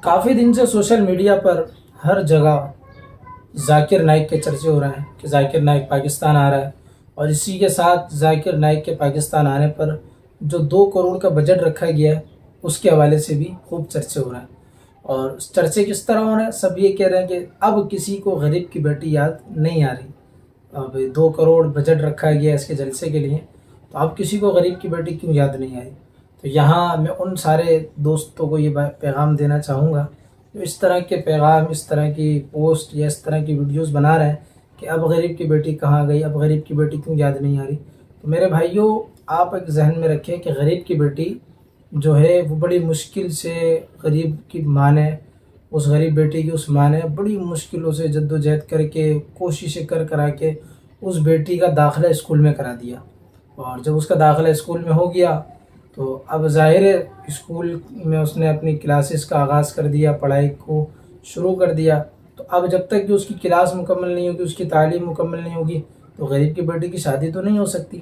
کافی دن سے social media پر ہر جگہ ذاکر نائک کے چرچے ہو رہے ہیں کہ ذاکر نائک پاکستان آ رہا ہے، اور اسی کے ساتھ ذاکر نائک کے پاکستان آنے پر جو 2 کروڑ کا بجٹ رکھا گیا ہے اس کے حوالے سے بھی خوب چرچے ہو رہے ہیں۔ اور چرچے کس طرح ہو رہے ہیں؟ سب یہ کہہ رہے ہیں کہ اب کسی کو غریب کی بیٹی یاد نہیں آ رہی۔ اب 2 کروڑ بجٹ رکھا گیا ہے اس کے جلسے کے لیے، تو اب کسی کو غریب کی بیٹی کیوں یاد نہیں آئی؟ تو یہاں میں ان سارے دوستوں کو یہ پیغام دینا چاہوں گا جو اس طرح کے پیغام، اس طرح کی پوسٹ یا اس طرح کی ویڈیوز بنا رہے ہیں کہ اب غریب کی بیٹی کہاں گئی، اب غریب کی بیٹی کیوں یاد نہیں آ رہی۔ تو میرے بھائیوں، آپ ایک ذہن میں رکھیں کہ غریب کی بیٹی جو ہے وہ بڑی مشکل سے غریب کی ماں نے، اس غریب بیٹی کی اس ماں نے بڑی مشکلوں سے جدوجہد کر کے، کوششیں کرا کے اس بیٹی کا داخلہ اسکول میں کرا دیا، اور جب اس کا داخلہ اسکول میں ہو گیا تو اب ظاہر ہے اسکول میں اس نے اپنی کلاسز کا آغاز کر دیا، پڑھائی کو شروع کر دیا۔ تو اب جب تک کہ اس کی کلاس مکمل نہیں ہوگی، اس کی تعلیم مکمل نہیں ہوگی، تو غریب کی بیٹی کی شادی تو نہیں ہو سکتی۔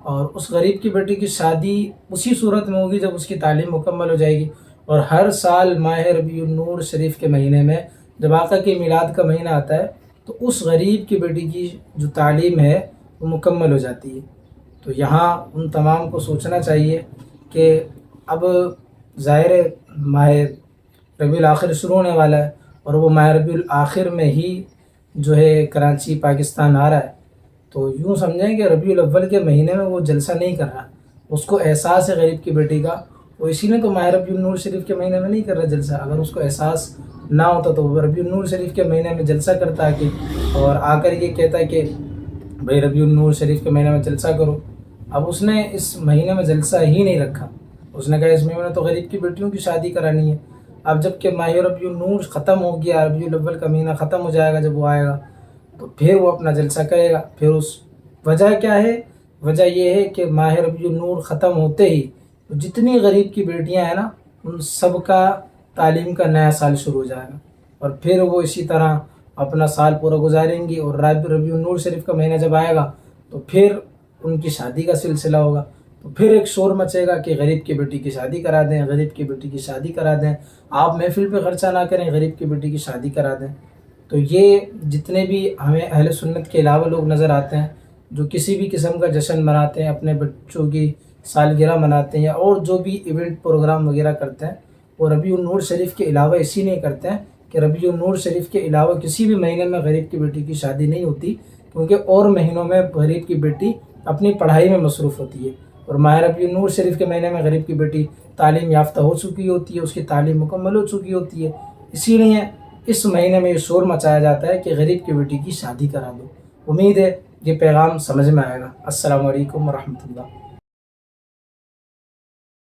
اور اس غریب کی بیٹی کی شادی اسی صورت میں ہوگی جب اس کی تعلیم مکمل ہو جائے گی۔ اور ہر سال ماہ ربیع النور شریف کے مہینے میں جب آقا کی میلاد کا مہینہ آتا ہے تو اس غریب کی بیٹی کی جو تعلیم ہے وہ مکمل ہو جاتی ہے۔ تو یہاں ان تمام کو سوچنا چاہیے کہ اب ظاہر ماہ ربیع الاخر شروع ہونے والا ہے، اور وہ ماہ ربیع الاخر میں ہی جو ہے کراچی پاکستان آ رہا ہے۔ تو یوں سمجھیں کہ ربیع الاول کے مہینے میں وہ جلسہ نہیں کر رہا، اس کو احساس ہے غریب کی بیٹی کا، وہ اسی نے تو ماہ ربیع النور شریف کے مہینے میں نہیں کر رہا جلسہ۔ اگر اس کو احساس نہ ہوتا تو وہ ربیع النور شریف کے مہینے میں جلسہ کرتا کہ، اور آ کر یہ کہتا کہ بھائی ربیع النور شریف کے مہینے میں جلسہ کرو۔ اب اس نے اس مہینے میں جلسہ ہی نہیں رکھا، اس نے کہا اس مہینے میں تو غریب کی بیٹیوں کی شادی کرانی ہے۔ اب جب کہ ماہ ربیع النور ختم ہو گیا، ربیع الاول کا مہینہ ختم ہو جائے گا، جب وہ آئے گا تو پھر وہ اپنا جلسہ کرے گا۔ پھر اس وجہ کیا ہے؟ وجہ یہ ہے کہ ماہ ربیع النور ختم ہوتے ہی جتنی غریب کی بیٹیاں ہیں نا، ان سب کا تعلیم کا نیا سال شروع ہو جائے گا، اور پھر وہ اسی طرح اپنا سال پورا گزاریں گی، اور ربیع النور شریف کا مہینہ جب آئے گا تو پھر ان کی شادی کا سلسلہ ہوگا۔ تو پھر ایک شور مچے گا کہ غریب کی بیٹی کی شادی کرا دیں، غریب کی بیٹی کی شادی کرا دیں، آپ محفل پہ خرچہ نہ کریں، غریب کی بیٹی کی شادی کرا دیں۔ تو یہ جتنے بھی ہمیں اہل سنت کے علاوہ لوگ نظر آتے ہیں جو کسی بھی قسم کا جشن مناتے ہیں، اپنے بچوں کی سالگرہ مناتے ہیں، یا اور جو بھی ایونٹ پروگرام وغیرہ کرتے ہیں، وہ ربیع النور شریف کے علاوہ اسی لیے کرتے ہیں کہ ربیع النور شریف کے علاوہ کسی بھی مہینے میں غریب کی بیٹی کی شادی نہیں ہوتی، کیونکہ اور مہینوں میں غریب کی بیٹی اپنی پڑھائی میں مصروف ہوتی ہے، اور ماہ ربیع النور شریف کے مہینے میں غریب کی بیٹی تعلیم یافتہ ہو چکی ہوتی ہے، اس کی تعلیم مکمل ہو چکی ہوتی ہے۔ اسی لیے اس مہینے میں یہ شور مچایا جاتا ہے کہ غریب کی بیٹی کی شادی کرا دو۔ امید ہے یہ پیغام سمجھ میں آئے گا۔ السلام علیکم ورحمۃ اللہ۔